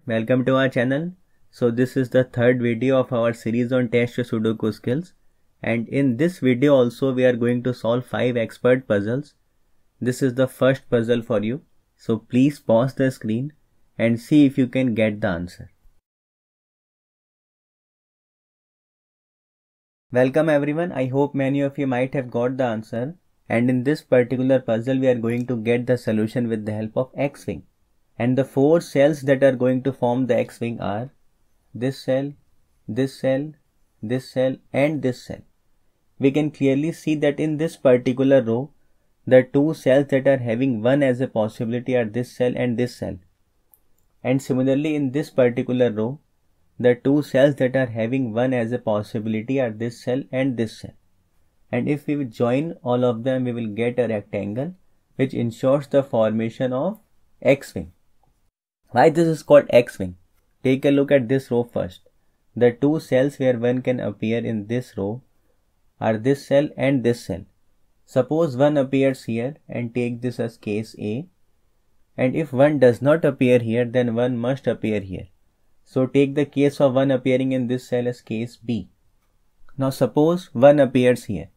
Welcome to our channel. So this is the third video of our series on test your Sudoku skills, and in this video also we are going to solve 5 expert puzzles. This is the first puzzle for you, so please pause the screen and see if you can get the answer. Welcome everyone. I hope many of you might have got the answer, and in this particular puzzle we are going to get the solution with the help of X-Wing. And the 4 cells that are going to form the X-Wing are this cell, this cell, this cell and this cell. We can clearly see that in this particular row, the 2 cells that are having 1 as a possibility are this cell and this cell. And similarly in this particular row, the 2 cells that are having 1 as a possibility are this cell and this cell. And if we join all of them, we will get a rectangle which ensures the formation of X-Wing. Why this is called X-Wing? Take a look at this row first. The 2 cells where 1 can appear in this row are this cell and this cell. Suppose 1 appears here and take this as case A. And if 1 does not appear here, then 1 must appear here. So take the case of 1 appearing in this cell as case B. Now suppose 1 appears here.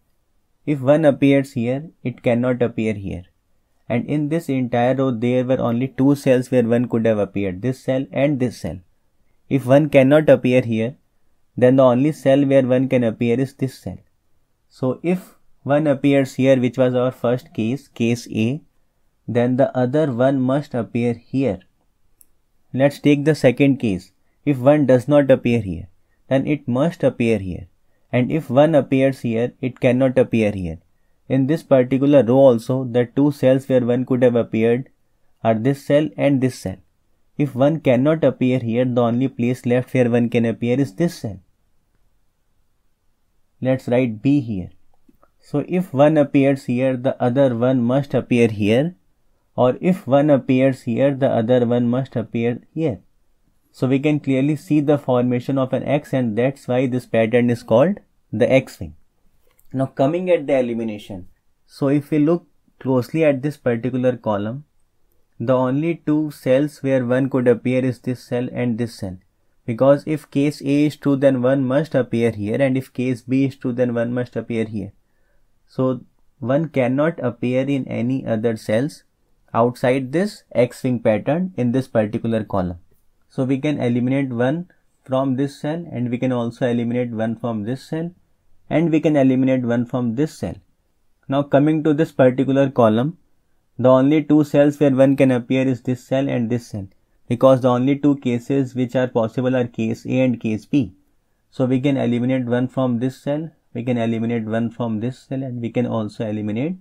If 1 appears here, it cannot appear here. And in this entire row, there were only 2 cells where 1 could have appeared, this cell and this cell. If 1 cannot appear here, then the only cell where 1 can appear is this cell. So if 1 appears here, which was our first case, case A, then the other 1 must appear here. Let's take the second case. If 1 does not appear here, then it must appear here. And if 1 appears here, it cannot appear here. In this particular row also, the 2 cells where 1 could have appeared are this cell and this cell. If 1 cannot appear here, the only place left where 1 can appear is this cell. Let's write B here. So if 1 appears here, the other 1 must appear here. Or if 1 appears here, the other 1 must appear here. So we can clearly see the formation of an X, and that's why this pattern is called the X-Wing. Now coming at the elimination. So if we look closely at this particular column, the only 2 cells where 1 could appear is this cell and this cell. Because if case A is true, then 1 must appear here, and if case B is true, then 1 must appear here. So 1 cannot appear in any other cells outside this X-Wing pattern in this particular column. So we can eliminate 1 from this cell, and we can also eliminate 1 from this cell, and we can eliminate 1 from this cell. Now coming to this particular column, the only 2 cells where 1 can appear is this cell and this cell, because the only 2 cases which are possible are case A and case B. So we can eliminate 1 from this cell, we can eliminate 1 from this cell, and we can also eliminate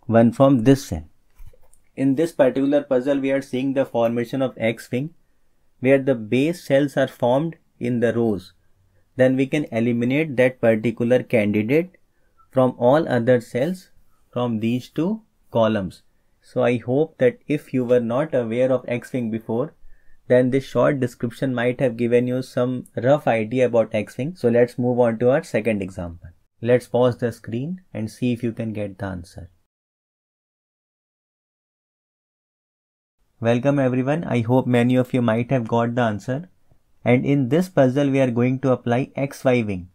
1 from this cell. In this particular puzzle, we are seeing the formation of X-Wing, where the base cells are formed in the rows. Then we can eliminate that particular candidate from all other cells from these 2 columns. So I hope that if you were not aware of X-Wing before, then this short description might have given you some rough idea about X-Wing. So let's move on to our second example. Let's pause the screen and see if you can get the answer. Welcome everyone. I hope many of you might have got the answer. And in this puzzle, we are going to apply XY wing.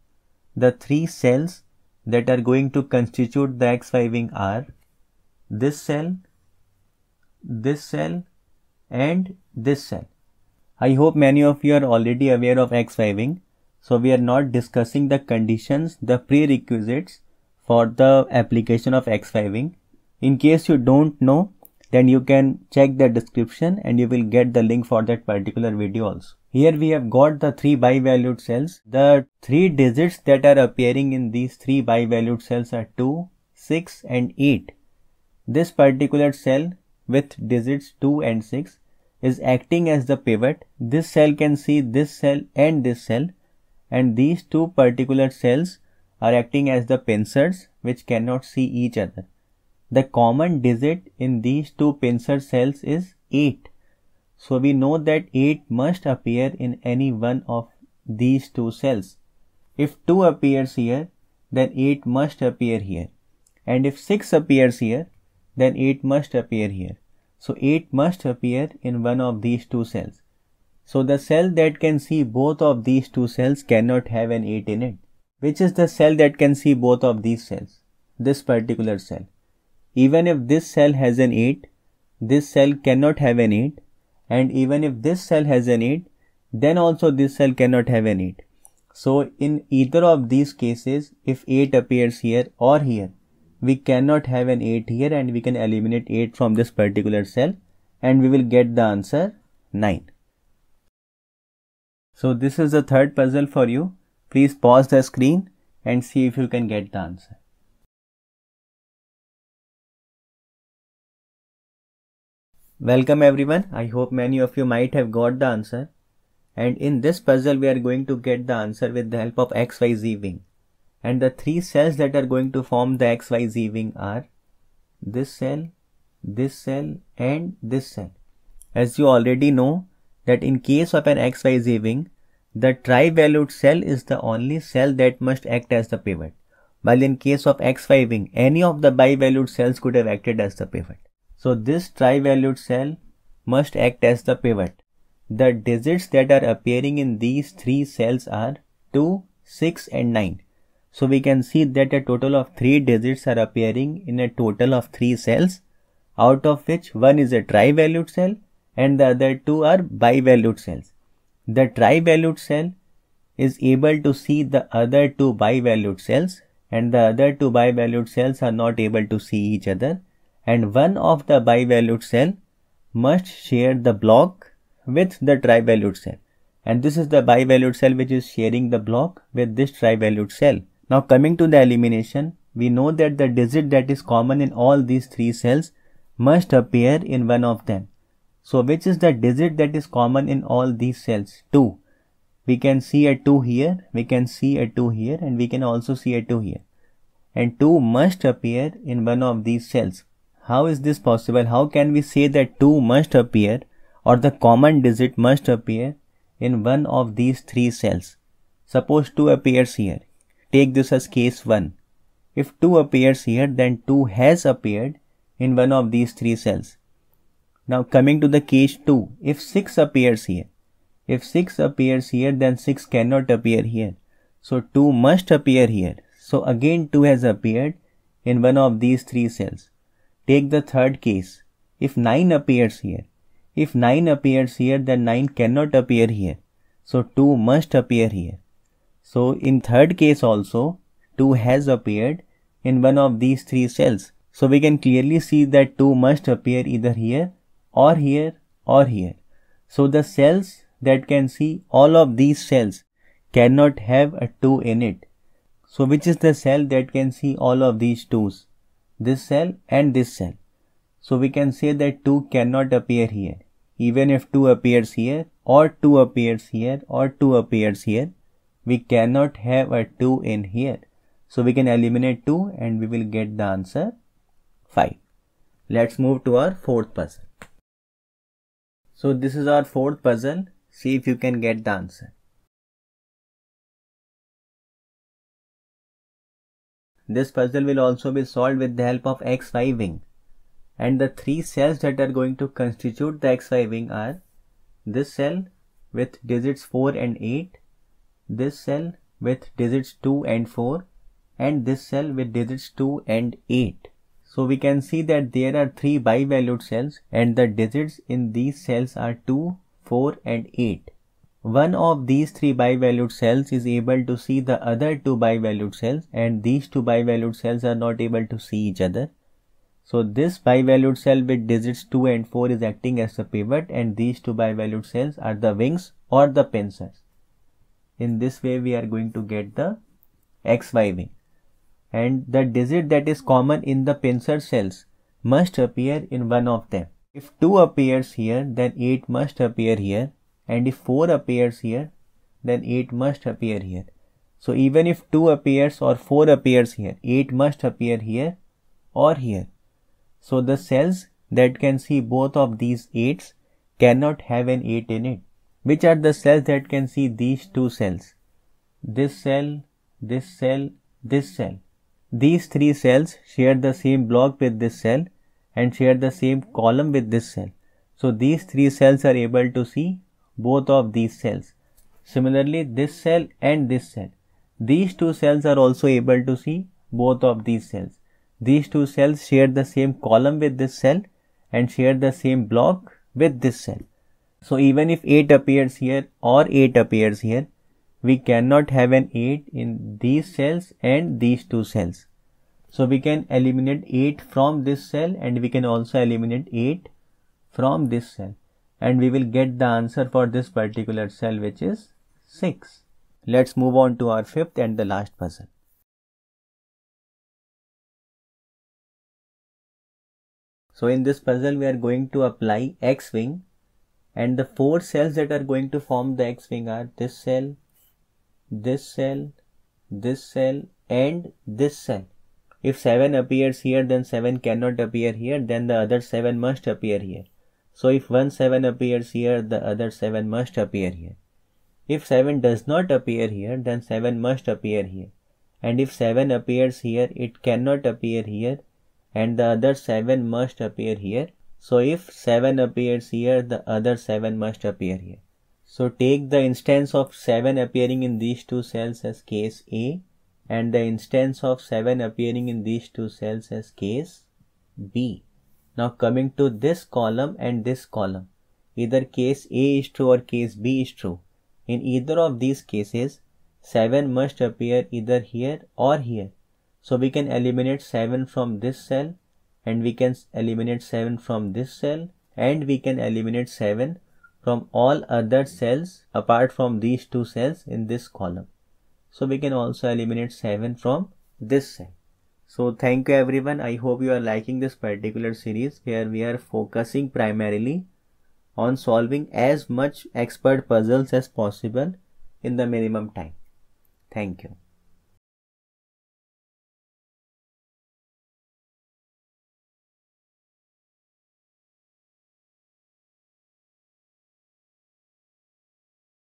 The 3 cells that are going to constitute the XY wing are this cell and this cell. I hope many of you are already aware of XY wing. So we are not discussing the conditions, the prerequisites for the application of XY wing. In case you don't know, then you can check the description and you will get the link for that particular video also. Here we have got the 3 bivalued cells. The 3 digits that are appearing in these 3 bivalued cells are 2, 6 and 8. This particular cell with digits 2 and 6 is acting as the pivot. This cell can see this cell and this cell, and these 2 particular cells are acting as the pincers which cannot see each other. The common digit in these 2 pincer cells is 8. So we know that 8 must appear in any one of these 2 cells. If 2 appears here, then 8 must appear here. And if 6 appears here, then 8 must appear here. So 8 must appear in one of these 2 cells. So the cell that can see both of these two cells cannot have an 8 in it. Which is the cell that can see both of these cells? This particular cell. Even if this cell has an 8, this cell cannot have an 8, and even if this cell has an 8, then also this cell cannot have an 8. So in either of these cases, if 8 appears here or here, we cannot have an 8 here, and we can eliminate 8 from this particular cell, and we will get the answer 9. So this is the third puzzle for you. Please pause the screen and see if you can get the answer. Welcome everyone. I hope many of you might have got the answer. And in this puzzle we are going to get the answer with the help of XYZ wing. And the three cells that are going to form the XYZ wing are this cell, and this cell. As you already know that in case of an XYZ wing, the tri-valued cell is the only cell that must act as the pivot. While in case of XY wing, any of the bi-valued cells could have acted as the pivot. So this tri-valued cell must act as the pivot. The digits that are appearing in these three cells are 2, 6 and 9. So we can see that a total of 3 digits are appearing in a total of 3 cells, out of which one is a tri-valued cell and the other 2 are bi-valued cells. The tri-valued cell is able to see the other 2 bi-valued cells, and the other 2 bi-valued cells are not able to see each other, and one of the bi-valued cell must share the block with the tri-valued cell, and this is the bi-valued cell which is sharing the block with this tri-valued cell. Now coming to the elimination, we know that the digit that is common in all these 3 cells must appear in one of them. So which is the digit that is common in all these cells? 2. We can see a 2 here, we can see a 2 here, and we can also see a 2 here. And 2 must appear in one of these cells. How is this possible? How can we say that 2 must appear, or the common digit must appear in one of these 3 cells? Suppose 2 appears here. Take this as case 1. If 2 appears here, then 2 has appeared in one of these 3 cells. Now coming to the case 2, if 6 appears here, then 6 cannot appear here. So 2 must appear here. So again 2 has appeared in one of these 3 cells. Take the third case. If 9 appears here, then 9 cannot appear here. So 2 must appear here. So in third case also 2 has appeared in one of these 3 cells. So we can clearly see that 2 must appear either here or here or here. So the cells that can see all of these cells cannot have a 2 in it. So which is the cell that can see all of these 2's? This cell and this cell. So we can say that 2 cannot appear here. Even if 2 appears here or 2 appears here or 2 appears here, we cannot have a 2 in here. So we can eliminate 2 and we will get the answer 5. Let's move to our fourth puzzle. So this is our fourth puzzle. See if you can get the answer. This puzzle will also be solved with the help of XY wing. And the 3 cells that are going to constitute the XY wing are this cell with digits 4 and 8, this cell with digits 2 and 4, and this cell with digits 2 and 8. So we can see that there are 3 bi-valued cells and the digits in these cells are 2, 4 and 8. One of these 3 bi-valued cells is able to see the other 2 bi-valued cells, and these 2 bi-valued cells are not able to see each other. So this bi-valued cell with digits 2 and 4 is acting as the pivot, and these 2 bi-valued cells are the wings or the pincers. In this way we are going to get the XY wing. And the digit that is common in the pincer cells must appear in one of them. If 2 appears here, then 8 must appear here, and if 4 appears here, then 8 must appear here. So even if 2 appears or 4 appears here, 8 must appear here or here. So the cells that can see both of these 8s cannot have an 8 in it. Which are the cells that can see these 2 cells? This cell, this cell, this cell. These 3 cells share the same block with this cell and share the same column with this cell. So these 3 cells are able to see both of these cells. Similarly, this cell and this cell, these two cells are also able to see both of these cells. These two cells share the same column with this cell and share the same block with this cell. So even if 8 appears here or 8 appears here, we cannot have an 8 in these cells and these two cells. So we can eliminate 8 from this cell and we can also eliminate 8 from this cell. And we will get the answer for this particular cell, which is 6. Let's move on to our fifth and the last puzzle. So in this puzzle we are going to apply X-wing, and the 4 cells that are going to form the X-wing are this cell, this cell, this cell and this cell. If 7 appears here, then 7 cannot appear here, then the other 7 must appear here. So if one 7 appears here, the other 7 must appear here. If 7 does not appear here, then 7 must appear here. And if 7 appears here, it cannot appear here, and the other 7 must appear here. So if 7 appears here, the other 7 must appear here. So take the instance of 7 appearing in these two cells as case A, and the instance of 7 appearing in these two cells as case B. Now coming to this column and this column, either case A is true or case B is true. In either of these cases, 7 must appear either here or here. So we can eliminate 7 from this cell, and we can eliminate 7 from this cell, and we can eliminate 7 from all other cells apart from these two cells in this column. So we can also eliminate 7 from this cell. So thank you everyone. I hope you are liking this particular series where we are focusing primarily on solving as much expert puzzles as possible in the minimum time. Thank you.